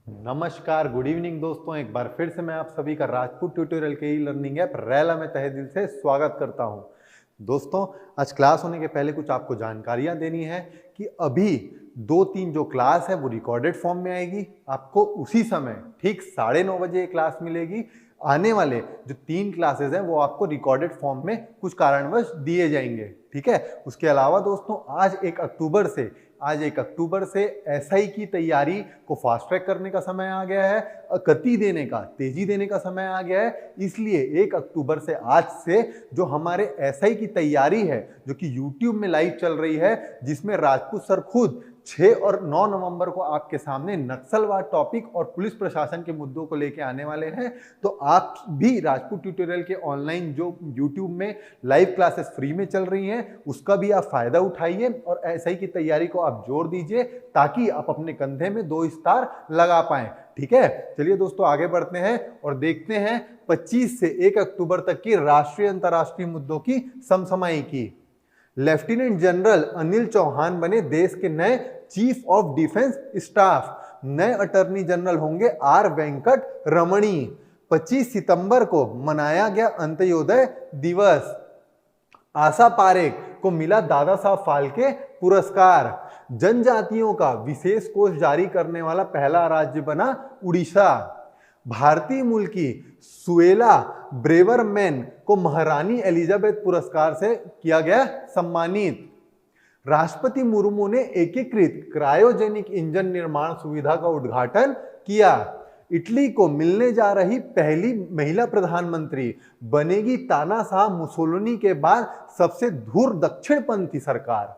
नमस्कार, good evening दोस्तों। एक बार फिर से मैं आप सभी का राजपूत ट्यूटोरियल के ई लर्निंग ऐप रैला में तहे दिल से स्वागत करता हूं। दोस्तों, आज क्लास होने के पहले कुछ आपको जानकारियां देनी है कि अभी 2-3 जो क्लास है वो रिकॉर्डेड फॉर्म में आएगी। आपको उसी समय ठीक 9:30 बजे क्लास मिलेगी। आने वाले जो 3 क्लासेस हैं वो आपको रिकॉर्डेड फॉर्म में कुछ कारणवश दिए जाएंगे, ठीक है। उसके अलावा दोस्तों आज 1 अक्टूबर से एसआई की तैयारी को फास्ट ट्रैक करने का समय आ गया है, गति देने का, तेजी देने का समय आ गया है। इसलिए 1 अक्टूबर से आज से जो हमारे एसआई की तैयारी है, जो कि यूट्यूब में लाइव चल रही है, जिसमें राजपूत सर खुद 6 और 9 नवंबर को आपके सामने नक्सलवाद टॉपिक और पुलिस प्रशासन के मुद्दों को लेकर आने वाले हैं। तो आप भी राजपूत ट्यूटोरियल के ऑनलाइन जो यूट्यूब में लाइव क्लासेस फ्री में चल रही हैं उसका भी आप फायदा उठाइए और एसआई की तैयारी को आप जोर दीजिए ताकि आप अपने कंधे में 2 स्टार लगा पाएं, ठीक है। चलिए दोस्तों आगे बढ़ते हैं और देखते हैं 25 से 1 अक्टूबर तक की राष्ट्रीय अंतर्राष्ट्रीय मुद्दों की समसमाई की। लेफ्टिनेंट जनरल अनिल चौहान बने देश के नए चीफ ऑफ डिफेंस स्टाफ। नए अटॉर्नी जनरल होंगे आर वेंकट रमणी। 25 सितंबर को मनाया गया अंत्योदय दिवस। आशा पारेख को मिला दादा साहब फाल्के पुरस्कार। जनजातियों का विशेष कोष जारी करने वाला पहला राज्य बना उड़ीसा। भारतीय मूल की सुएला ब्रेवरमैन को महारानी एलिजाबेथ पुरस्कार से किया गया सम्मानित। राष्ट्रपति मुर्मू ने एकीकृत क्रायोजेनिक इंजन निर्माण सुविधा का उद्घाटन किया। इटली को मिलने जा रही पहली महिला प्रधानमंत्री बनेगी तानाशाह मुसोलिनी के बाद सबसे धूर दक्षिणपंथी सरकार।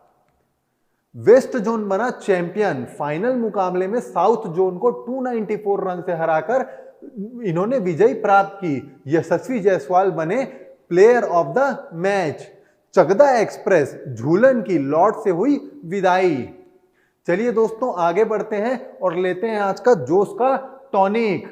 वेस्ट जोन बना चैंपियन। फाइनल मुकाबले में साउथ जोन को 294 रन से हराकर इन्होंने विजय प्राप्त की। यशस्वी जायसवाल बने player of the match. Chakda express Jhulan की लॉर्ड से हुई विदाई। चलिए दोस्तों आगे बढ़ते हैं और लेते हैं आज का जोश का टॉनिक।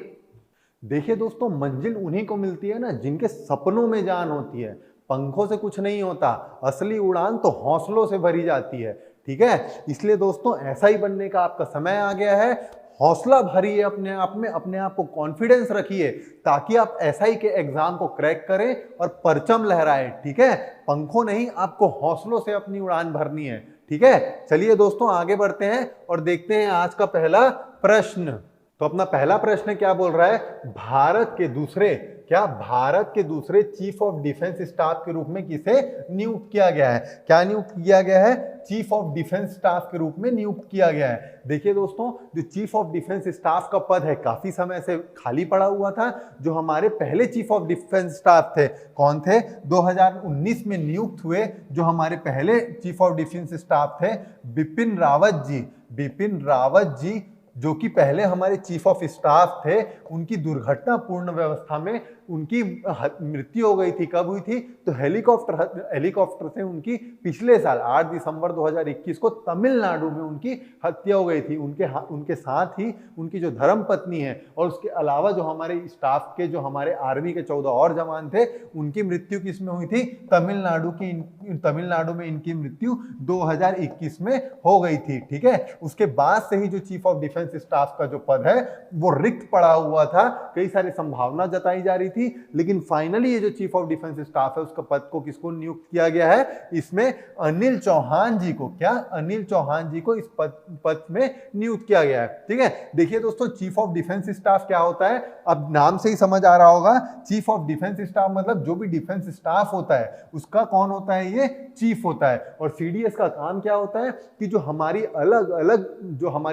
देखिए दोस्तों, मंजिल उन्हीं को मिलती है ना जिनके सपनों में जान होती है। पंखों से कुछ नहीं होता, असली उड़ान तो हौसलों से भरी जाती है, ठीक है। इसलिए दोस्तों ऐसा ही बनने का आपका समय आ गया है। हौसला भरिए अपने आप में, अपने आप को कॉन्फिडेंस रखिए ताकि आप एसआई के एग्जाम को क्रैक करें और परचम लहराएं, ठीक है। पंखों नहीं, आपको हौसलों से अपनी उड़ान भरनी है, ठीक है। चलिए दोस्तों आगे बढ़ते हैं और देखते हैं आज का पहला प्रश्न। तो अपना पहला प्रश्न क्या बोल रहा है? भारत के दूसरे चीफ ऑफ डिफेंस स्टाफ के रूप में किसे नियुक्त किया गया है? क्या नियुक्त किया गया है? चीफ ऑफ डिफेंस स्टाफ के रूप में नियुक्त किया गया है। देखिए दोस्तों, जो चीफ ऑफ डिफेंस स्टाफ का पद है काफी समय से खाली पड़ा हुआ था। जो हमारे पहले चीफ ऑफ डिफेंस स्टाफ थे, कौन थे? 2019 में नियुक्त हुए जो हमारे पहले चीफ ऑफ डिफेंस स्टाफ थे, बिपिन रावत जी, जो कि पहले हमारे चीफ ऑफ स्टाफ थे। उनकी दुर्घटनापूर्ण व्यवस्था में उनकी मृत्यु हो गई थी। कब हुई थी? तो हेलीकॉप्टर से उनकी पिछले साल 8 दिसंबर 2021 को तमिलनाडु में उनकी हत्या हो गई थी। उनके साथ ही उनकी जो धर्म पत्नी है और उसके अलावा जो हमारे स्टाफ के, जो हमारे आर्मी के 14 और जवान थे, उनकी मृत्यु किस में हुई थी? तमिलनाडु में इनकी मृत्यु 2021 में हो गई थी, ठीक है। उसके बाद से ही जो चीफ ऑफ डिफेंस स्टाफ का जो पद है वो रिक्त पड़ा हुआ था। कई सारी संभावना जताई जा रही थी, लेकिन फाइनली ये जो चीफ ऑफ डिफेंस स्टाफ है उसका पद को किसको नियुक्त किया गया है? इसमें अनिल चौहान जी को इस पद में नियुक्त किया गया है, ठीक है। देखिए दोस्तों, चीफ ऑफ डिफेंस स्टाफ क्या होता है? अब नाम से ही समझ आ रहा होगा। चीफ ऑफ डिफेंस स्टाफ मतलब जो भी डिफेंस स्टाफ होता है उसका कौन होता है? ये चीफ होता है। और सीडीएस का काम क्या होता है कि जो हमारी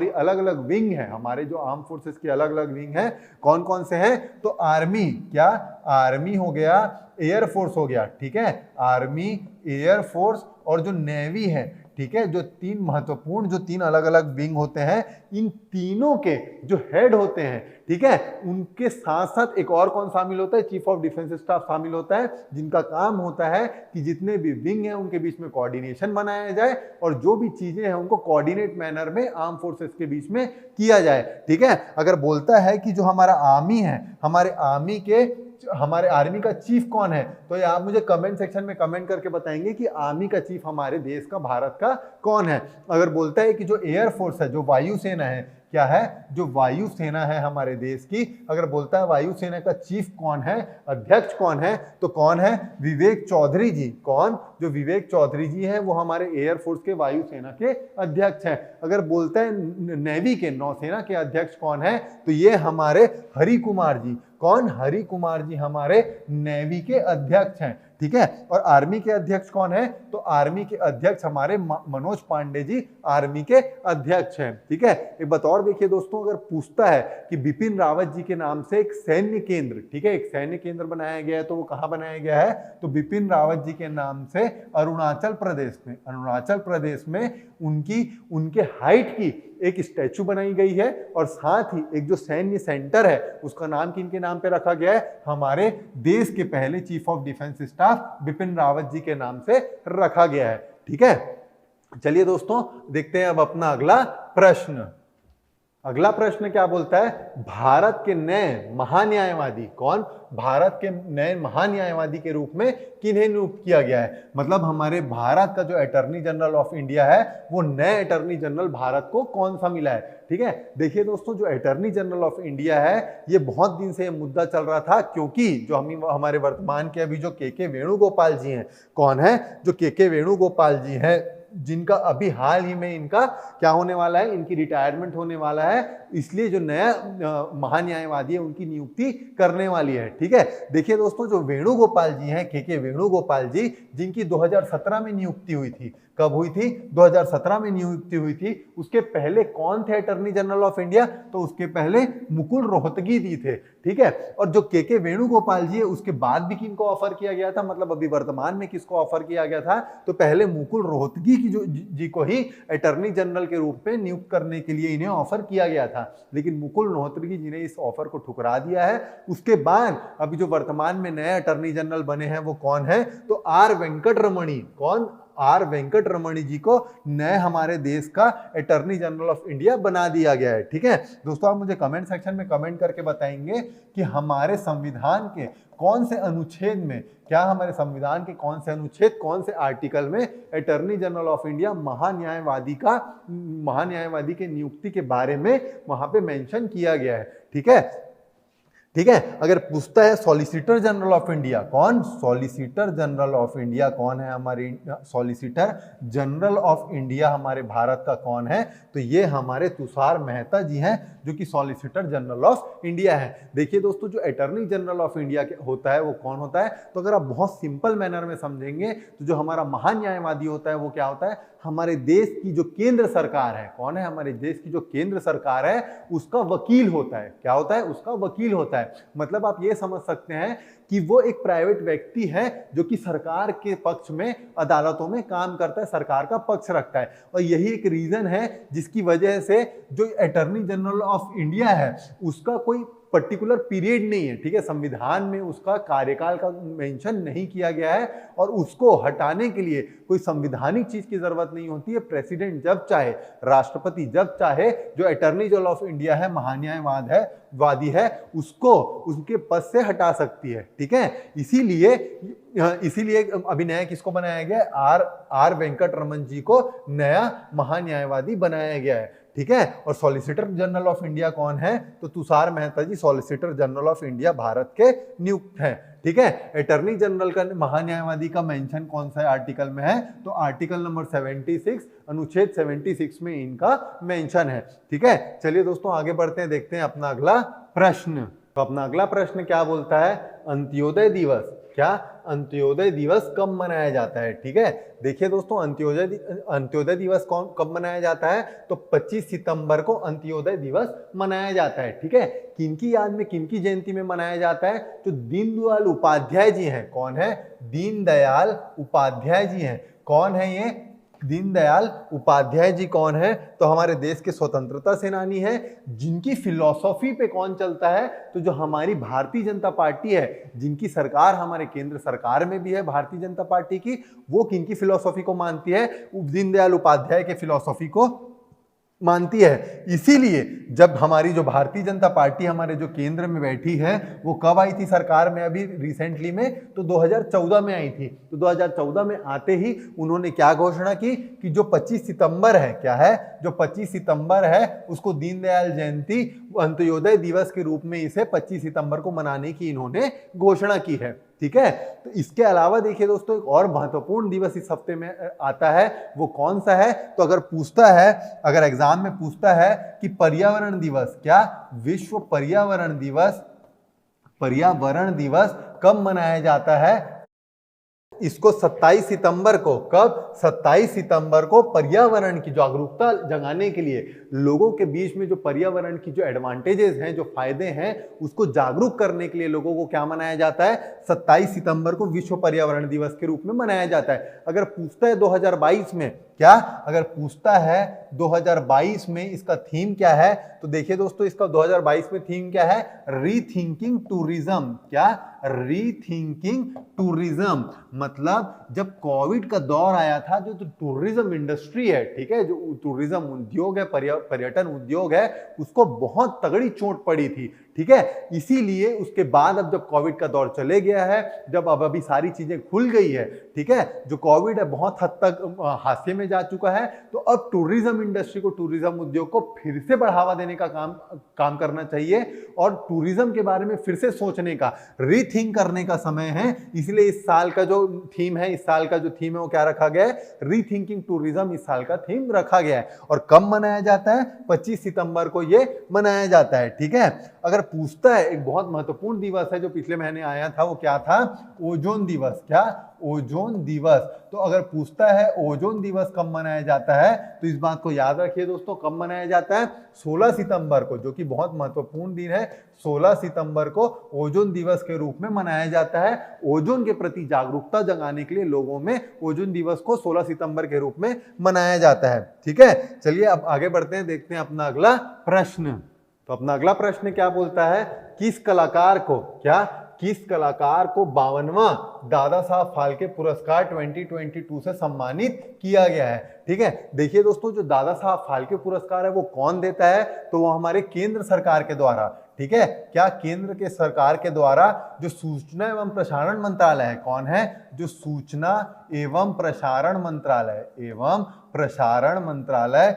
अलग अलग विंग है, हमारे जो आर्म फोर्सेस की अलग अलग विंग है, कौन कौन से हैं? तो आर्मी हो गया, एयरफोर्स हो गया, ठीक है। आर्मी, एयरफोर्स और जो नेवी है, ठीक है। जो 3 अलग अलग विंग होते हैं, इन तीनों के जो हेड होते हैं, ठीक है, उनके साथ साथ एक और कौन शामिल होता है? चीफ ऑफ डिफेंस स्टाफ शामिल होता है, जिनका काम होता है कि जितने भी विंग हैं उनके बीच में कोऑर्डिनेशन बनाया जाए और जो भी चीजें हैं उनको कोऑर्डिनेट मैनर में आर्म फोर्सेस के बीच में किया जाए, ठीक है। अगर बोलता है कि जो हमारा आर्मी है, हमारे आर्मी का चीफ कौन है, तो ये आप मुझे कमेंट सेक्शन में कमेंट करके बताएंगे कि आर्मी का चीफ हमारे देश का, भारत का कौन है। अगर बोलता है कि जो एयरफोर्स है, जो वायुसेना है, क्या है, जो वायुसेना है हमारे देश की, अगर बोलता है वायुसेना का चीफ कौन है, अध्यक्ष कौन है, तो कौन है, विवेक चौधरी जी। कौन, जो विवेक चौधरी जी हैं वो हमारे एयरफोर्स के वायुसेना के अध्यक्ष हैं। अगर बोलता है नेवी के, नौसेना के अध्यक्ष कौन है, तो ये हमारे हरि कुमार जी। कौन, हरि कुमार जी हमारे नेवी के अध्यक्ष हैं। ठीक है, और आर्मी के अध्यक्ष कौन है, तो आर्मी के अध्यक्ष हमारे मनोज पांडे जी आर्मी के अध्यक्ष हैं। ठीक है, एक बात और देखिए दोस्तों, अगर पूछता है कि बिपिन रावत जी के नाम से एक सैन्य केंद्र, ठीक है, एक सैन्य केंद्र बनाया गया है, तो वो कहाँ बनाया गया है, तो बिपिन रावत जी के नाम से अरुणाचल प्रदेश में, अरुणाचल प्रदेश में उनके हाइट की एक स्टैचू बनाई गई है, और साथ ही एक जो सैन्य सेंटर है उसका नाम किनके नाम पे रखा गया है, हमारे देश के पहले chief of defence staff Bipin Rawat ji के नाम से रखा गया है। ठीक है, चलिए दोस्तों देखते हैं अब अपना अगला प्रश्न। अगला प्रश्न क्या बोलता है, भारत के नए महान्यायवादी, कौन, भारत के नए महान्यायवादी के रूप में किन्हें नियुक्त किया गया है। मतलब हमारे भारत का जो अटॉर्नी जनरल ऑफ इंडिया है, वो नए अटॉर्नी जनरल भारत को कौन सा मिला है। ठीक है, देखिए दोस्तों, जो अटॉर्नी जनरल ऑफ इंडिया है, ये बहुत दिन से ये मुद्दा चल रहा था, क्योंकि जो हमारे वर्तमान के अभी जो के वेणुगोपाल जी हैं, कौन है, जो के वेणुगोपाल जी हैं, जिनका अभी हाल ही में इनका क्या होने वाला है, इनकी रिटायरमेंट होने वाला है, इसलिए जो नया महान्यायवादी है उनकी नियुक्ति करने वाली है। ठीक है, देखिए दोस्तों, जो वेणुगोपाल जी हैं, के वेणुगोपाल जी, जिनकी 2017 में नियुक्ति हुई थी, कब हुई थी, 2017 में नियुक्ति हुई थी। उसके पहले कौन थे अटॉर्नी जनरल ऑफ इंडिया, तो उसके पहले मुकुल रोहतगी जी थे। ठीक है, और जो के वेणुगोपाल जी है, उसके बाद भी किनको ऑफर किया गया था, मतलब अभी वर्तमान में किसको ऑफर किया गया था, तो पहले मुकुल रोहतगी की जी को ही अटॉर्नी जनरल के रूप में नियुक्त करने के लिए इन्हें ऑफर किया गया था, लेकिन मुकुल रोहतगी जी ने इस ऑफर को ठुकरा दिया है। उसके बाद अभी जो वर्तमान में नए अटॉर्नी जनरल बने हैं वो कौन है, तो आर वेंकटरमणी। कौन, आर वेंकटरमणी जी को नए हमारे देश का अटॉर्नी जनरल ऑफ इंडिया बना दिया गया है। ठीक है दोस्तों, आप मुझे कमेंट सेक्शन में कमेंट करके बताएंगे कि हमारे संविधान के कौन से अनुच्छेद में, क्या हमारे संविधान के कौन से अनुच्छेद, कौन से आर्टिकल में अटॉर्नी जनरल ऑफ इंडिया महान्यायवादी के नियुक्ति के बारे में वहां पे मेंशन किया गया है। ठीक है, ठीक है, अगर पूछता है सॉलिसिटर जनरल ऑफ इंडिया, कौन, सॉलिसिटर जनरल ऑफ इंडिया कौन है, हमारी सॉलिसिटर जनरल ऑफ इंडिया हमारे भारत का कौन है, तो ये हमारे तुषार मेहता जी हैं, जो कि सॉलिसिटर जनरल ऑफ इंडिया है। देखिए दोस्तों, जो अटॉर्नी जनरल ऑफ इंडिया होता है वो कौन होता है, तो अगर आप बहुत सिंपल मैनर में समझेंगे तो जो हमारा महान्यायवादी होता है वो क्या होता है, हमारे देश की जो केंद्र सरकार है, कौन है, हमारे देश की जो केंद्र सरकार है उसका वकील होता है। क्या होता है, उसका वकील होता है। मतलब आप ये समझ सकते हैं कि वो एक प्राइवेट व्यक्ति है जो कि सरकार के पक्ष में अदालतों में काम करता है, सरकार का पक्ष रखता है। और यही एक रीजन है जिसकी वजह से जो अटॉर्नी जनरल ऑफ इंडिया है उसका कोई पर्टिकुलर पीरियड नहीं है। ठीक है, संविधान में उसका कार्यकाल का मेंशन नहीं किया गया है, और उसको हटाने के लिए कोई संवैधानिक चीज की जरूरत नहीं होती है। प्रेसिडेंट जब चाहे, राष्ट्रपति जब चाहे, जो अटॉर्नी जनरल ऑफ इंडिया है, महान्यायवादी है, उसको उसके पद से हटा सकती है। ठीक है, इसीलिए अभी नया किसको बनाया गया है, आर वेंकटरमन जी को नया महान्यायवादी बनाया गया है। ठीक है, और सॉलिसिटर जनरल ऑफ इंडिया कौन है, तो Tushar Mehta ji solicitor general of India Bharat के नियुक्त हैं। ठीक है, अटॉर्नी जनरल का महान्यायवादी का मेंशन कौन सा आर्टिकल में है, तो आर्टिकल नंबर 76, अनुच्छेद 76 में इनका मेंशन है। ठीक है, चलिए दोस्तों आगे बढ़ते हैं, देखते हैं अपना अगला प्रश्न। तो अपना अगला प्रश्न क्या बोलता है, अंत्योदय दिवस, क्या, अंत्योदय दिवस कब मनाया जाता है। ठीक है, देखिए दोस्तों, अंत्योदय दिवस कब मनाया जाता है, तो 25 सितंबर को अंत्योदय दिवस मनाया जाता है। ठीक है, किनकी याद में, किनकी जयंती में मनाया जाता है, तो दीनदयाल उपाध्याय जी हैं। कौन है, दीनदयाल उपाध्याय जी हैं। कौन है ये, दीनदयाल उपाध्याय जी कौन है, तो हमारे देश के स्वतंत्रता सेनानी हैं, जिनकी फिलॉसफी पे कौन चलता है, तो जो हमारी भारतीय जनता पार्टी है, जिनकी सरकार हमारे केंद्र सरकार में भी है भारतीय जनता पार्टी की, वो किनकी फिलॉसफी को मानती है, दीनदयाल उपाध्याय के फिलॉसफी को मानती है। इसीलिए जब हमारी जो भारतीय जनता पार्टी हमारे जो केंद्र में बैठी है वो कब आई थी सरकार में, अभी रिसेंटली में, तो 2014 में आई थी। तो 2014 में आते ही उन्होंने क्या घोषणा की कि जो 25 सितंबर है, क्या है, जो 25 सितंबर है उसको दीनदयाल जयंती अंत्योदय दिवस के रूप में इसे 25 सितंबर को मनाने की इन्होंने घोषणा की है। ठीक है, तो इसके अलावा देखिए दोस्तों एक और महत्वपूर्ण दिवस इस हफ्ते में आता है, वो कौन सा है, तो अगर पूछता है, अगर एग्जाम में पूछता है कि पर्यावरण दिवस, क्या, विश्व पर्यावरण दिवस, पर्यावरण दिवस कब मनाया जाता है, इसको 27 सितंबर को, कब, 27 सितंबर को पर्यावरण की जागरूकता जगाने के लिए, लोगों के बीच में जो पर्यावरण की जो एडवांटेजेस हैं, जो फायदे हैं, उसको जागरूक करने के लिए लोगों को क्या मनाया जाता है, 27 सितंबर को विश्व पर्यावरण दिवस के रूप में मनाया जाता है। अगर पूछता है 2022 में, क्या, अगर पूछता है 2022 में इसका थीम क्या है, तो देखिए दोस्तों इसका 2022 में थीम क्या है, रीथिंकिंग टूरिज्म, क्या, रीथिंकिंग टूरिज्म। मतलब जब कोविड का दौर आया था, जो टूरिज्म इंडस्ट्री है, ठीक है, जो टूरिज्म उद्योग है, पर्यटन उद्योग है, उसको बहुत तगड़ी चोट पड़ी थी। ठीक है, इसीलिए उसके बाद अब जब कोविड का दौर चले गया है, जब अब अभी सारी चीजें खुल गई है, ठीक है, जो कोविड है बहुत हद तक हाशिए में जा चुका है, तो अब टूरिज्म इंडस्ट्री को, टूरिज्म उद्योग को फिर से बढ़ावा देने का काम करना चाहिए और टूरिज्म के बारे में फिर से सोचने का, रीथिंक करने का समय है। इसलिए इस साल का जो थीम है, इस साल का जो थीम है वो क्या रखा गया है, रीथिंकिंग टूरिज्म इस साल का थीम रखा गया है। और कब मनाया जाता है, 25 सितंबर को ये मनाया जाता है। ठीक है, अगर पूछता है, एक बहुत महत्वपूर्ण दिवस है जो पिछले महीने आया था, वो क्या था, ओजोन दिवस, क्या, ओजोन दिवस। तो अगर पूछता है ओजोन दिवस कब मनाया जाता है, तो इस बात को याद रखिए दोस्तों, कब मनाया जाता है, 16 सितंबर को, जो कि बहुत महत्वपूर्ण दिन है। 16 सितंबर को ओजोन दिवस के रूप में मनाया जाता है। ओजोन के प्रति जागरूकता जगाने के लिए लोगों में ओजोन दिवस को 16 सितंबर के रूप में मनाया जाता है। ठीक है, चलिए अब आगे बढ़ते हैं, देखते हैं अपना अगला प्रश्न। तो अपना अगला प्रश्न क्या बोलता है, किस कलाकार को, क्या, किस कलाकार को 52वां दादा साहब फाल्के पुरस्कार 2022 से सम्मानित किया गया है। ठीक है, देखिए दोस्तों जो दादा साहब फाल्के पुरस्कार है वो कौन देता है, तो वो हमारे केंद्र सरकार के द्वारा, ठीक है, क्या, केंद्र के सरकार के द्वारा जो सूचना एवं प्रसारण मंत्रालय है, कौन है, जो सूचना एवं प्रसारण मंत्रालय, एवं प्रसारण मंत्रालय,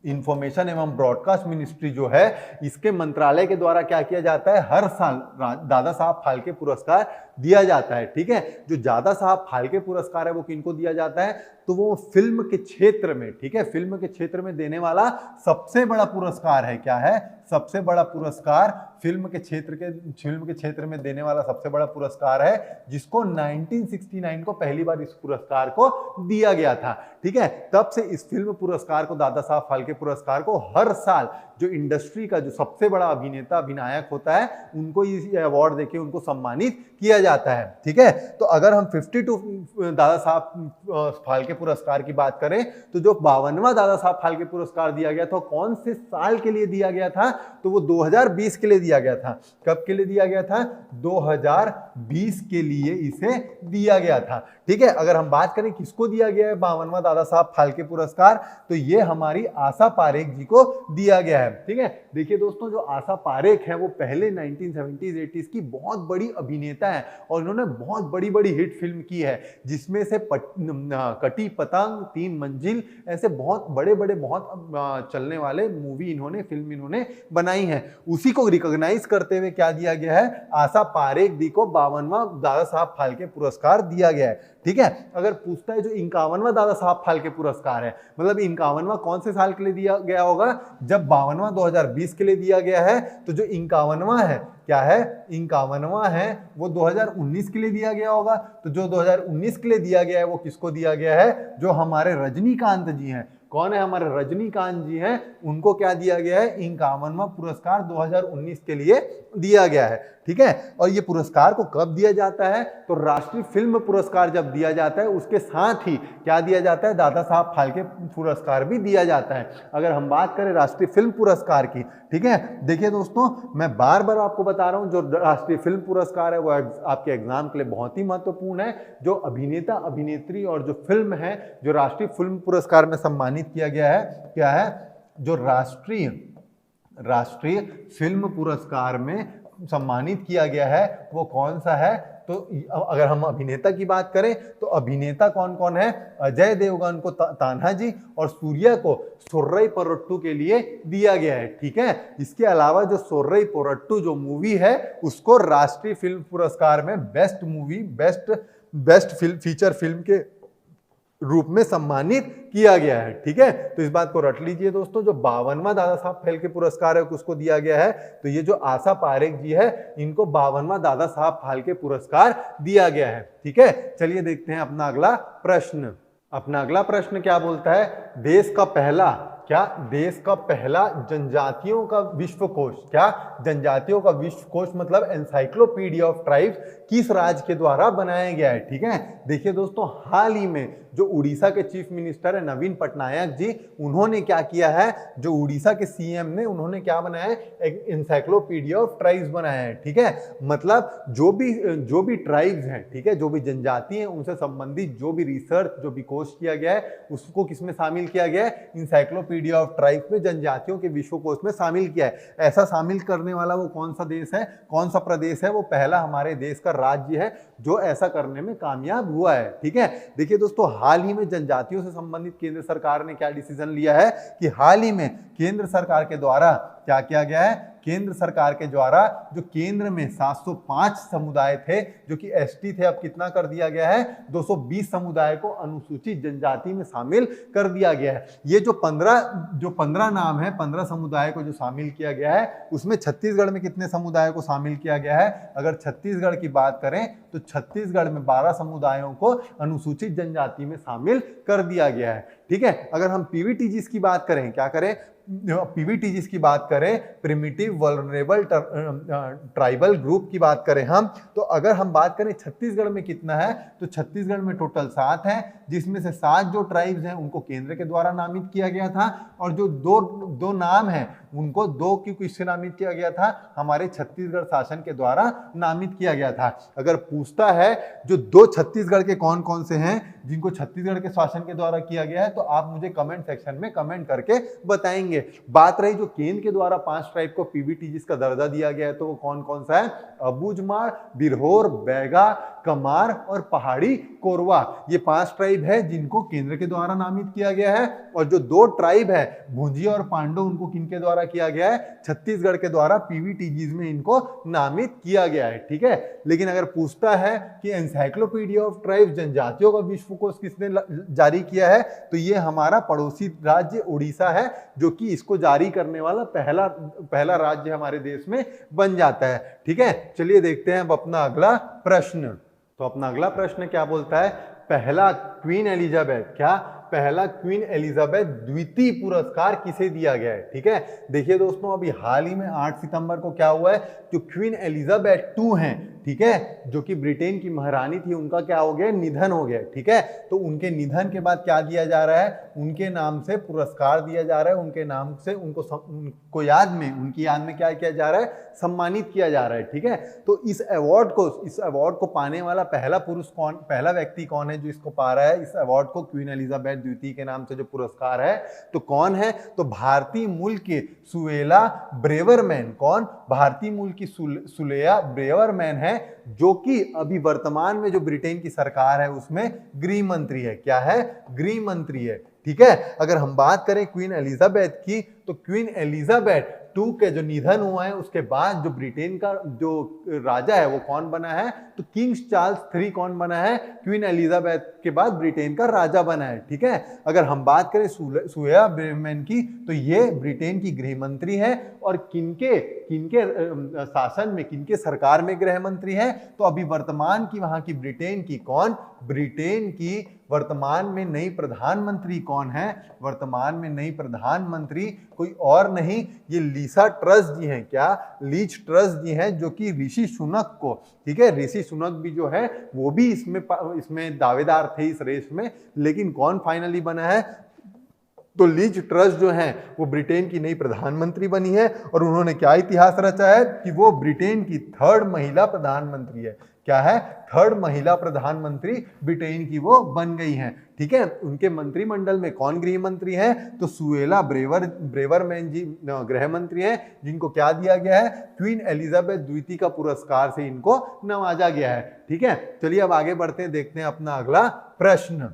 इंफॉर्मेशन एवं ब्रॉडकास्ट मिनिस्ट्री जो है, इसके मंत्रालय के द्वारा क्या किया जाता है, हर साल दादा साहब फाल्के पुरस्कार दिया जाता है। ठीक है, जो दादा साहब फाल्के पुरस्कार है वो किनको दिया जाता है, तो वो फिल्म के क्षेत्र में, ठीक है, फिल्म के क्षेत्र में देने वाला सबसे बड़ा पुरस्कार है। क्या है, सबसे बड़ा पुरस्कार फिल्म के क्षेत्र में देने वाला सबसे बड़ा पुरस्कार है, जिसको 1969 को पहली बार इस पुरस्कार को दिया गया था। ठीक है, तब से इस फिल्म पुरस्कार को, दादा साहब फाल्के पुरस्कार को हर साल जो इंडस्ट्री का जो सबसे बड़ा अभिनेता विनायक होता है, उनको ये अवार्ड देके उनको सम्मानित किया जाता है। ठीक है, तो अगर हम 52 दादा साहब फाल्के पुरस्कार की बात करें, तो जो 52वां दादा साहब फाल्के पुरस्कार दिया गया था, कौन से साल के लिए दिया गया था, तो वो 2020 के लिए दिया गया था। कब के लिए दिया गया था, 2020 के लिए इसे दिया गया था। ठीक है, अगर हम बात करें किसको दिया गया है 52वां दादा साहब फाल्के पुरस्कार, तो ये हमारी आशा पारेख जी को दिया गया है। ठीक है, देखिए दोस्तों जो आशा पारेख है वो पहले 1970s 80s की बहुत बड़ी अभिनेता है और इन्होंने बहुत बड़ी बड़ी हिट फिल्म की है, जिसमें से कटी पतंग, 3 मंजिल, ऐसे बहुत बड़े बड़े बहुत चलने वाले फिल्म इन्होंने बनाई है। उसी को रिकॉग्नाइज करते हुए क्या दिया गया है, आशा पारेख जी को 52वां दादा साहब फाल्के पुरस्कार दिया गया है। ठीक है, अगर पूछता है जो 51वां दादा साहब फाल्के पुरस्कार है, मतलब 51वां कौन से साल के लिए दिया गया होगा, जब 52वां 2020 के लिए दिया गया है, तो जो 51वां है, क्या है, 51वां है वो 2019 के लिए दिया गया होगा। तो जो 2019 के लिए दिया गया है वो किसको दिया गया है, जो हमारे रजनीकांत जी हैं, कौन है, हमारे रजनीकांत जी हैं, उनको क्या दिया गया है, 51वां पुरस्कार 2019 के लिए दिया गया है। ठीक है, और ये पुरस्कार को कब दिया जाता है, तो राष्ट्रीय फिल्म पुरस्कार जब दिया जाता है उसके साथ ही क्या दिया जाता है, दादा साहब फाल्के पुरस्कार भी दिया जाता है। अगर हम बात करें राष्ट्रीय फिल्म पुरस्कार की, ठीक है, देखिए दोस्तों मैं बार बार आपको बता रहा हूं, जो राष्ट्रीय फिल्म पुरस्कार है वो आपके एग्जाम के लिए बहुत ही महत्वपूर्ण है। जो अभिनेता, अभिनेत्री और जो फिल्म है जो राष्ट्रीय फिल्म पुरस्कार में सम्मानित सम्मानित किया गया है। क्या है? जो राष्ट्रीय फिल्म पुरस्कार में सम्मानित किया गया है वो कौन सा है? तो अगर हम अभिनेता की बात करें तो अभिनेता कौन कौन है? अजय देवगन को तान्हाजी और सूर्या को सोर्रई पोरट्टू के लिए दिया गया है। ठीक है, इसके अलावा जो सोर्रई पोरट्टू जो मूवी है उसको राष्ट्रीय फिल्म पुरस्कार में best movie, best feature film के रूप में सम्मानित किया गया है। ठीक है, तो इस बात को रट लीजिए दोस्तों। जो 52वां दादा साहब फाल्के पुरस्कार है उसको दिया गया है, तो ये जो आशा पारेख जी है इनको 52वां दादा साहब फाल्के पुरस्कार दिया गया है। ठीक है, चलिए देखते हैं अपना अगला प्रश्न। अपना अगला प्रश्न क्या बोलता है? देश का पहला जनजातियों का विश्वकोश, क्या जनजातियों का विश्वकोश मतलब एनसाइक्लोपीडिया ऑफ ट्राइब्स किस राज्य के द्वारा बनाया गया है? ठीक है, देखिए दोस्तों, हाल ही में जो उड़ीसा के चीफ मिनिस्टर है नवीन पटनायक जी, उन्होंने क्या किया है, जो उड़ीसा के सीएम ने, उन्होंने क्या बनाया है? एक एनसाइक्लोपीडिया ऑफ ट्राइब्स बनाया है। ठीक है, मतलब जो भी ट्राइब्स हैं, ठीक है, जो भी जनजाति हैं उनसे संबंधित जो भी रिसर्च, जो भी कोश किया गया है उसको किसमें शामिल किया गया है? इंसाइक्लोपीडिया ऑफ ट्राइब्स में, जनजातियों के विश्वकोश में शामिल किया है। ऐसा शामिल करने वाला वो कौन सा देश है, कौन सा प्रदेश है? वो पहला हमारे देश का राज्य है जो ऐसा करने में कामयाब हुआ है। ठीक है, देखिए दोस्तों, हाल ही में जनजातियों से संबंधित केंद्र सरकार ने क्या डिसीजन लिया है कि हाल ही में केंद्र सरकार के द्वारा क्या किया गया है? केंद्र सरकार के द्वारा जो केंद्र में 705 समुदाय थे जो कि एसटी थे, अब कितना कर दिया गया है? 220 समुदाय को अनुसूचित जनजाति में शामिल कर दिया गया है। ये जो 15 नाम है, 15 समुदाय को जो शामिल किया गया है, उसमें छत्तीसगढ़ में कितने समुदाय को शामिल किया गया है? अगर छत्तीसगढ़ की बात करें तो छत्तीसगढ़ में 12 समुदायों को अनुसूचित जनजाति में शामिल कर दिया गया है। ठीक है, अगर हम पीवीटीजीज की बात करें, क्या करें? पीवीटीजीज की बात करें, प्रिमिटिव वल्नरेबल ट्राइबल ग्रुप की बात करें हम, तो अगर हम बात करें छत्तीसगढ़ में कितना है, तो छत्तीसगढ़ में टोटल 7 है, जिसमें से 7 जो ट्राइब्स हैं उनको केंद्र के द्वारा नामित किया गया था, और जो दो नाम हैं उनको 2 क्यों किससे नामित किया गया था? हमारे छत्तीसगढ़ शासन के द्वारा नामित किया गया था। अगर पूछता है जो 2 छत्तीसगढ़ के कौन कौन से हैं जिनको छत्तीसगढ़ के शासन के द्वारा किया गया है, तो आप मुझे कमेंट सेक्शन में कमेंट करके बताएंगे। बात रही जो केंद्र के द्वारा 5 ट्राइब को पीवीटीजीज का दर्जा दिया गया है, तो वो कौन कौन सा है? अबूझमाड़, बिरहोर, बैगा, कमार और पहाड़ी कोरवा, ये 5 ट्राइब है जिनको केंद्र के द्वारा नामित किया गया है। और जो 2 ट्राइब है भुंजिया और पांडो, उनको किनके द्वारा किया गया है? छत्तीसगढ़ के द्वारा पीवीटीजीज में इनको नामित किया गया है। ठीक है, लेकिन अगर पूछता है कि एनसाइक्लोपीडिया ऑफ ट्राइब जनजातियों का विश्वकोश किसने जारी किया है, तो ये हमारा पड़ोसी राज्य उड़ीसा है जो कि इसको जारी करने वाला पहला राज्य हमारे देश में बन जाता है। ठीक है, चलिए देखते हैं अब अपना अगला प्रश्न। तो अपना अगला प्रश्न क्या बोलता है? पहला क्वीन एलिजाबेथ द्वितीय पुरस्कार किसे दिया गया है? ठीक है, देखिए दोस्तों, अभी हाल ही में 8 सितंबर को क्या हुआ है, जो क्वीन एलिजाबेथ 2 हैं, ठीक है, जो कि ब्रिटेन की महारानी थी, उनका क्या हो गया? निधन हो गया। ठीक है, तो उनके निधन के बाद क्या दिया जा रहा है? उनके नाम से पुरस्कार दिया जा रहा है, उनके नाम से उनकी याद में क्या किया जा रहा है? सम्मानित किया जा रहा है। ठीक है, तो इस अवार्ड को पाने वाला पहला व्यक्ति कौन है जो इसको पा रहा है? इस अवार्ड को क्वीन एलिजाबेथ द्वितीय के नाम से जो पुरस्कार है, तो कौन है? तो भारतीय मूल के सुएला ब्रेवरमैन। कौन? भारतीय मूल की सुलेया ब्रेवरमैन है, जो कि अभी वर्तमान में जो ब्रिटेन की सरकार है उसमें गृह मंत्री है। क्या है? गृह मंत्री है। ठीक है, अगर हम बात करें क्वीन एलिजाबेथ की, तो क्वीन एलिजाबेथ 2 के जो निधन हुआ है उसके बाद जो ब्रिटेन का जो राजा है वो कौन बना है? तो किंग चार्ल्स 3 कौन बना है? क्वीन एलिजाबेथ के बाद ब्रिटेन का राजा बना है। ठीक है, अगर हम बात करें सुएला ब्रेवरमैन की, तो ये ब्रिटेन की गृह मंत्री है, और किनके शासन में, किनके सरकार में गृह मंत्री है? तो अभी वर्तमान की वहां की ब्रिटेन की कौन? ब्रिटेन की वर्तमान में नई प्रधानमंत्री कौन है? वर्तमान में नई प्रधानमंत्री कोई और नहीं, ये लीसा ट्रस जी हैं। क्या? लीज ट्रस जी हैं, जो कि ऋषि सुनक को, ठीक है, ऋषि सुनक भी जो है वो भी इसमें दावेदार थे इस रेस में, लेकिन कौन फाइनली बना है? तो लीज ट्रस जो है वो ब्रिटेन की नई प्रधानमंत्री बनी है, और उन्होंने क्या इतिहास रचा है कि वो ब्रिटेन की 3rd महिला प्रधानमंत्री है। क्या है, थर्ड महिला प्रधानमंत्री ब्रिटेन की वो बन गई हैं। ठीक है, उनके मंत्रिमंडल में कौन गृह मंत्री है, तो सुएला ब्रेवरमैन जी गृह मंत्री है, जिनको क्या दिया गया है, क्वीन एलिजाबेथ द्वितीय का पुरस्कार से इनको नवाजा गया है। ठीक है, चलिए अब आगे बढ़ते हैं, देखते हैं अपना अगला प्रश्न।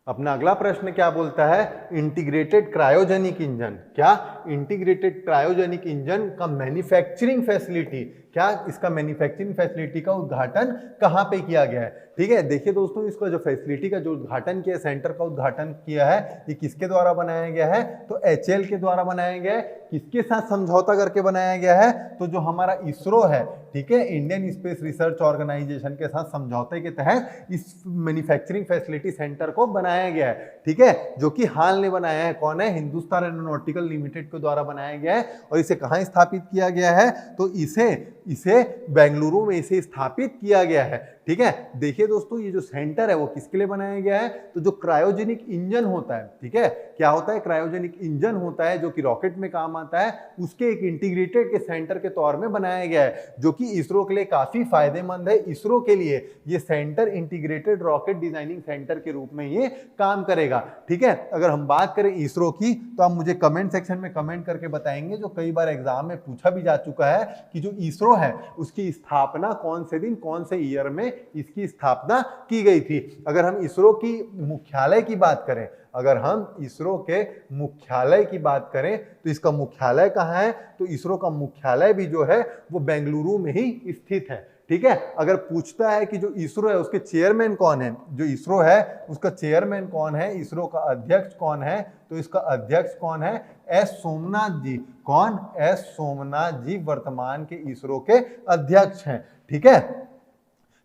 अपना अगला प्रश्न क्या बोलता है, इंटीग्रेटेड क्रायोजेनिक इंजन, क्या इंटीग्रेटेड क्रायोजेनिक इंजन का मैन्युफैक्चरिंग फैसिलिटी, क्या इसका मैन्युफैक्चरिंग फैसिलिटी का उद्घाटन कहां पे किया गया है। ठीक है, देखिए दोस्तों, इसका जो फैसिलिटी का जो उद्घाटन किया, सेंटर का उद्घाटन किया है, ये किसके द्वारा बनाया गया है, तो HAL के द्वारा बनाया गया है। किसके साथ समझौता करके बनाया गया है, तो जो हमारा इसरो है, ठीक है, इंडियन स्पेस रिसर्च ऑर्गेनाइजेशन के साथ समझौते के तहत इस मैन्युफैक्चरिंग फैसिलिटी सेंटर को बनाया गया है। ठीक है, जो कि हाल ने बनाया है, कौन है, हिंदुस्तान एरोनॉटिकल लिमिटेड के द्वारा बनाया गया है। और इसे कहां स्थापित किया गया है, तो इसे बेंगलुरु में इसे स्थापित किया गया है। ठीक है, देखिए दोस्तों, ये जो सेंटर है वो किसके लिए बनाया गया है, तो जो क्रायोजेनिक इंजन होता है, ठीक है, क्या होता है, क्रायोजेनिक इंजन होता है जो कि रॉकेट में काम आता है, उसके एक इंटीग्रेटेड के सेंटर के तौर में बनाया गया है, जो कि इसरो के लिए काफी फायदेमंद है। इसरो के लिए ये centre integrated rocket designing centre के रूप में ये काम करेगा। ठीक है, अगर हम बात करें इसरो की, तो आप मुझे कमेंट सेक्शन में कमेंट करके बताएंगे, जो कई बार एग्जाम में पूछा भी जा चुका है कि जो इसरो है उसकी स्थापना कौन से दिन कौन से ईयर में इसकी स्थापना की गई थी। अगर हम इसरो की मुख्यालय की बात करें, अगर हम इसरो के मुख्यालय की बात करें, तो इसका मुख्यालय कहाँ है, तो इसरो का मुख्यालय भी जो है वो बेंगलुरु में ही स्थित है। ठीक है, अगर पूछता है कि जो इसरो है उसके चेयरमैन कौन है, जो इसरो है उसका चेयरमैन कौन है, इसरो का अध्यक्ष कौन है, तो इसका अध्यक्ष कौन है, एस सोमनाथ जी। कौन, एस सोमनाथ जी वर्तमान के इसरो के अध्यक्ष हैं। ठीक है,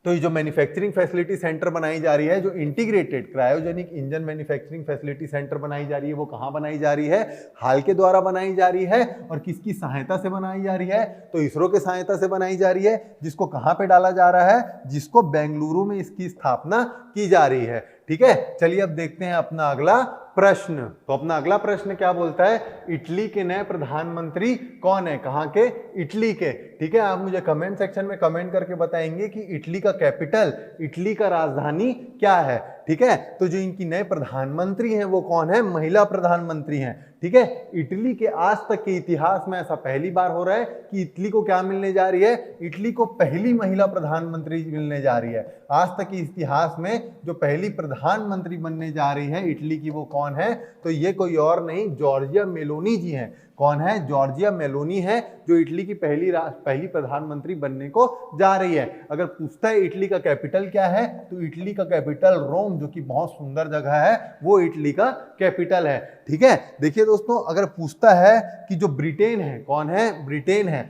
तो ये जो मैन्युफैक्चरिंग फैसिलिटी सेंटर बनाई जा रही है, जो integrated cryogenic engine manufacturing facility centre बनाई जा रही है, वो कहां बनाई जा रही है, हाल के द्वारा बनाई जा रही है। और किसकी सहायता से बनाई जा रही है, तो इसरो के सहायता से बनाई जा रही है, जिसको कहां पे डाला जा रहा है, जिसको बेंगलुरु में इसकी स्थापना की जा रही है। ठीक है, चलिए अब देखते हैं अपना अगला प्रश्न। तो अपना अगला प्रश्न क्या बोलता है, इटली के नए प्रधानमंत्री कौन है, कहां के, इटली के। ठीक है, आप मुझे कमेंट सेक्शन में कमेंट करके बताएंगे कि इटली का कैपिटल, इटली का राजधानी क्या है। ठीक है, तो जो इनकी नए प्रधानमंत्री हैं वो कौन है, महिला प्रधानमंत्री हैं। ठीक है, इटली के आज तक के इतिहास में ऐसा पहली बार हो रहा है कि इटली को क्या मिलने जा रही है, इटली को पहली महिला प्रधानमंत्री मिलने जा रही है। आज तक के इतिहास में जो पहली प्रधानमंत्री बनने जा रही है इटली की, वो कौन है, तो ये कोई और नहीं, जॉर्जिया मेलोनी जी हैं। कौन है, जॉर्जिया मेलोनी है, जो इटली की पहली प्रधानमंत्री बनने को जा रही है। अगर पूछता है इटली का कैपिटल क्या है, तो इटली का कैपिटल रोम, जो कि बहुत सुंदर जगह है, वो इटली का कैपिटल है। ठीक है, देखिए दोस्तों, अगर पूछता है कि जो ब्रिटेन है, कौन है, ब्रिटेन है,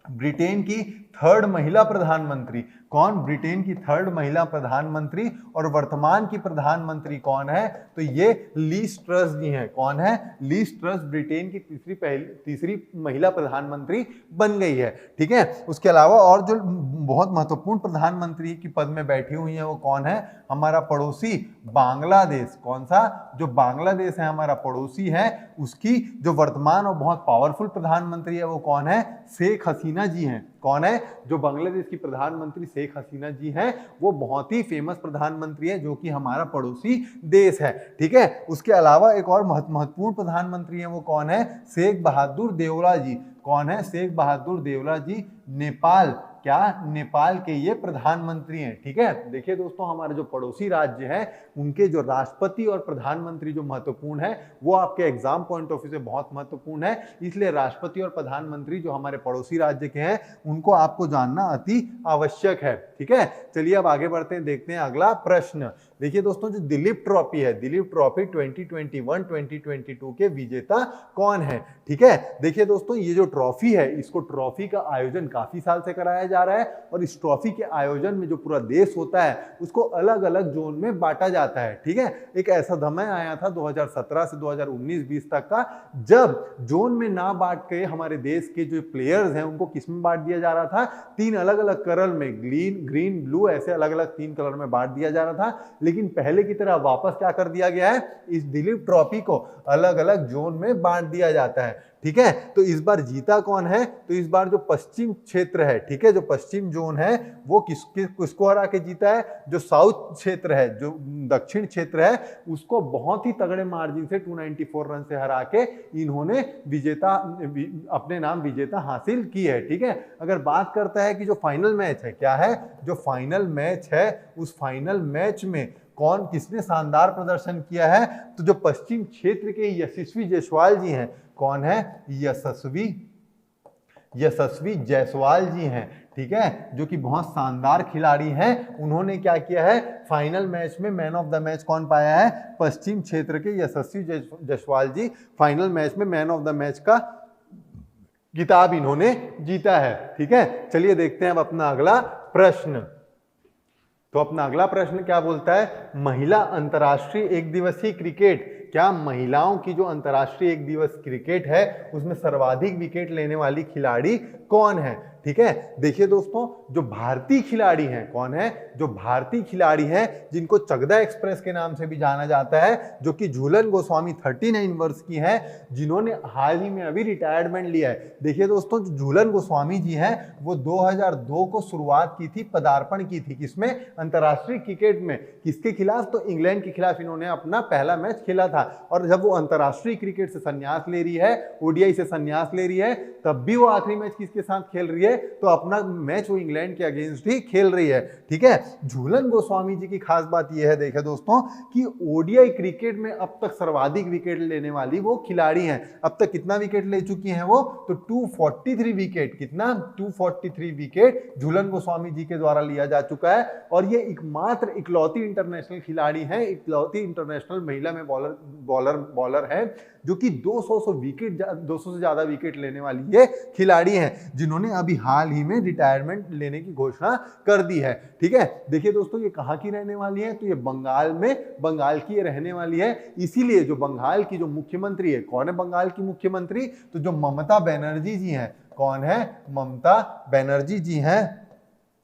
ब्रिटेन की थर्ड महिला प्रधानमंत्री, कौन, ब्रिटेन की थर्ड महिला प्रधानमंत्री, और वर्तमान की प्रधानमंत्री कौन है, तो ये लीज ट्रस जी हैं। कौन है, लीज ट्रस ब्रिटेन की तीसरी महिला प्रधानमंत्री बन गई है। ठीक है, उसके अलावा और जो बहुत महत्वपूर्ण प्रधानमंत्री की पद में बैठी हुई है वो कौन है, हमारा पड़ोसी बांग्लादेश। कौन सा, जो बांग्लादेश है हमारा पड़ोसी है, उसकी जो वर्तमान और बहुत पावरफुल प्रधानमंत्री है वो कौन है, शेख हसीना जी हैं। कौन है, जो बांग्लादेश की प्रधानमंत्री शेख हसीना जी हैं, वो बहुत ही फेमस प्रधानमंत्री है, जो कि हमारा पड़ोसी देश है। ठीक है, उसके अलावा एक और महत्वपूर्ण प्रधानमंत्री है, वो कौन है, शेख बहादुर देवला जी। कौन है, शेख बहादुर देवला जी, नेपाल, क्या, नेपाल के ये प्रधानमंत्री हैं। ठीक है, देखिए दोस्तों, हमारे जो पड़ोसी राज्य हैं उनके जो राष्ट्रपति और प्रधानमंत्री जो महत्वपूर्ण है, वो आपके एग्जाम पॉइंट ऑफ व्यू से बहुत महत्वपूर्ण है। इसलिए राष्ट्रपति और प्रधानमंत्री जो हमारे पड़ोसी राज्य के हैं उनको आपको जानना अति आवश्यक है। ठीक है, चलिए अब आगे बढ़ते हैं, देखते हैं अगला प्रश्न। देखिए दोस्तों, जो दिलीप ट्रॉफी है, दिलीप ट्रॉफी 2021-2022 के विजेता कौन है। ठीक है, देखिए दोस्तों, ये जो ट्रॉफी है, इसको ट्रॉफी का आयोजन काफी साल से कराया जा रहा है, और इस ट्रॉफी के आयोजन में जो पूरा देश होता है उसको अलग अलग जोन में बांटा जाता है। ठीक है, एक ऐसा समय आया था 2017 से 2019-20 तक का, जब जोन में ना बांट के हमारे देश के जो प्लेयर्स हैं उनको किस में बांट दिया जा रहा था, 3 अलग अलग कलर में, ग्रीन ब्लू, ऐसे अलग अलग 3 कलर में बांट दिया जा रहा था। लेकिन पहले की तरह वापस क्या कर दिया गया है, इस दिलीप ट्रॉफी को अलग अलग जोन में बांट दिया जाता है। ठीक है, तो इस बार जीता कौन है, तो इस बार जो पश्चिम क्षेत्र है, ठीक है, जो जो पश्चिम जोन है वो किसको हरा के जीता है, जो साउथ क्षेत्र है, जो दक्षिण क्षेत्र है, उसको बहुत ही तगड़े मार्जिन से 294 रन से हरा के इन्होंने अपने नाम विजेता हासिल की है। ठीक है, अगर बात करता है कि जो फाइनल मैच है, क्या है, जो फाइनल मैच है, उस फाइनल मैच में किसने शानदार प्रदर्शन किया है, तो जो पश्चिम क्षेत्र के यशस्वी जायसवाल जी हैं, कौन है, यशस्वी जायसवाल जी हैं। ठीक है, जो कि बहुत शानदार खिलाड़ी हैं। उन्होंने क्या किया है, फाइनल मैच में मैन ऑफ द मैच कौन पाया है, पश्चिम क्षेत्र के यशस्वी जायसवाल जी फाइनल मैच में मैन ऑफ द मैच का खिताब इन्होंने जीता है। ठीक है, चलिए देखते हैं अब अपना अगला प्रश्न। तो अपना अगला प्रश्न क्या बोलता है, महिला अंतर्राष्ट्रीय एक दिवसीय क्रिकेट, क्या महिलाओं की जो अंतर्राष्ट्रीय एक दिवस क्रिकेट है उसमें सर्वाधिक विकेट लेने वाली खिलाड़ी कौन है। ठीक है, देखिए दोस्तों, जो भारतीय खिलाड़ी हैं, कौन है, जो भारतीय खिलाड़ी हैं जिनको चगदा एक्सप्रेस के नाम से भी जाना जाता है, जो कि झूलन गोस्वामी 39 वर्ष की हैं, जिन्होंने हाल ही में अभी रिटायरमेंट लिया है। देखिए दोस्तों, जो झूलन गोस्वामी जी हैं वो 2002 को शुरुआत की थी, पदार्पण की थी, किसमें, अंतर्राष्ट्रीय क्रिकेट में, किसके खिलाफ, तो इंग्लैंड के खिलाफ इन्होंने अपना पहला मैच खेला था। और जब वो अंतर्राष्ट्रीय क्रिकेट से संन्यास ले रही है, ओडीआई से संन्यास ले रही है, तब भी वो आखिरी मैच किसके साथ खेल रही है, तो अपना मैच वो इंग्लैंड के अगेंस्ट ही खेल रही है। ठीक है, झूलन गोस्वामी जी की खास बात यह है, देखिए दोस्तों, कि ओडीआई क्रिकेट में अब तक सर्वाधिक विकेट लेने वाली वो खिलाड़ी हैं। अब तक कितना विकेट ले चुकी हैं वो, तो 243 विकेट, कितना, 243 विकेट झूलन गोस्वामी जी के द्वारा लिया जा चुका है। और ये एकमात्र इकलौती इंटरनेशनल खिलाड़ी हैं, इकलौती इंटरनेशनल महिला में बॉलर है जो कि 200 से ज्यादा विकेट लेने वाली ये खिलाड़ी हैं, जिन्होंने अभी हाल ही में रिटायरमेंट लेने की घोषणा कर दी है। ठीक है, देखिए दोस्तों, ये कहाँ की रहने वाली है, तो ये बंगाल की ये रहने वाली है। इसीलिए जो बंगाल की जो मुख्यमंत्री है, कौन है बंगाल की मुख्यमंत्री, तो जो ममता बनर्जी जी हैं, कौन है, ममता बनर्जी जी हैं।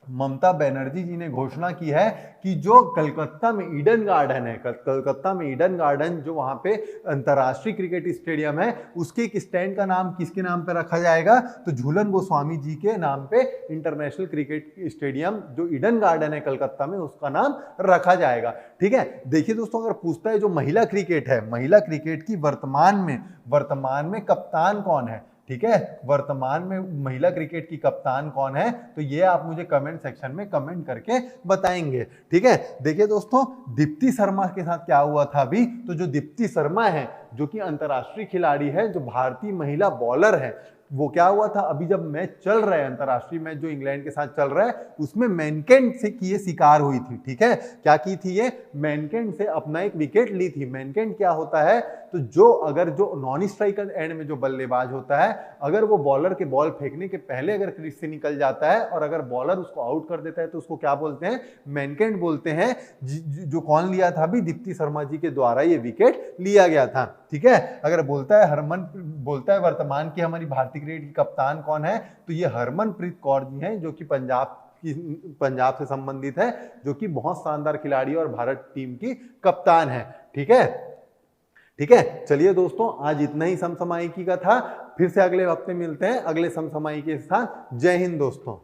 ममता बनर्जी जी ने घोषणा की है कि जो कलकत्ता में ईडन गार्डन है, कलकत्ता में ईडन गार्डन जो वहां पे अंतर्राष्ट्रीय क्रिकेट स्टेडियम है, उसके एक स्टैंड का नाम किसके नाम पे रखा जाएगा, तो झूलन गोस्वामी जी के नाम पे इंटरनेशनल क्रिकेट स्टेडियम जो ईडन गार्डन है कलकत्ता में, उसका नाम रखा जाएगा। ठीक है, देखिए दोस्तों, अगर पूछता है जो महिला क्रिकेट है, महिला क्रिकेट की वर्तमान में कप्तान कौन है, ठीक है, वर्तमान में महिला क्रिकेट की कप्तान कौन है, तो ये आप मुझे कमेंट सेक्शन में कमेंट करके बताएंगे। ठीक है, देखिए दोस्तों, दीप्ति शर्मा के साथ क्या हुआ था अभी, तो जो दीप्ति शर्मा है, जो कि अंतर्राष्ट्रीय खिलाड़ी है, जो भारतीय महिला बॉलर है, वो क्या हुआ था, अभी जब मैच चल रहा है, अंतर्राष्ट्रीय मैच जो इंग्लैंड के साथ चल रहा है, उसमें मैनकेंड से की ये शिकार हुई थी। ठीक है, क्या की थी ये, मैनकेंड से अपना एक विकेट ली थी। मैनकेंड क्या होता है, तो जो नॉन स्ट्राइकर एंड में जो बल्लेबाज होता है, अगर वो बॉलर के बॉल फेंकने के पहले अगर क्रीज से निकल जाता है और अगर बॉलर उसको आउट कर देता है, तो उसको क्या बोलते हैं, मैनकेंड बोलते हैं। जो कौन लिया था अभी, दीप्ति शर्मा जी के द्वारा ये विकेट लिया गया था। ठीक है, अगर बोलता है वर्तमान की हमारी भारतीय क्रिकेट की कप्तान कौन है, तो ये हरमनप्रीत कौर जी हैं, जो कि पंजाब से संबंधित है, जो कि बहुत शानदार खिलाड़ी और भारत टीम की कप्तान है। ठीक है, चलिए दोस्तों, आज इतना ही समसामयिकी का था। फिर से अगले हफ्ते मिलते हैं अगले समसामयिकी के साथ। जय हिंद दोस्तों।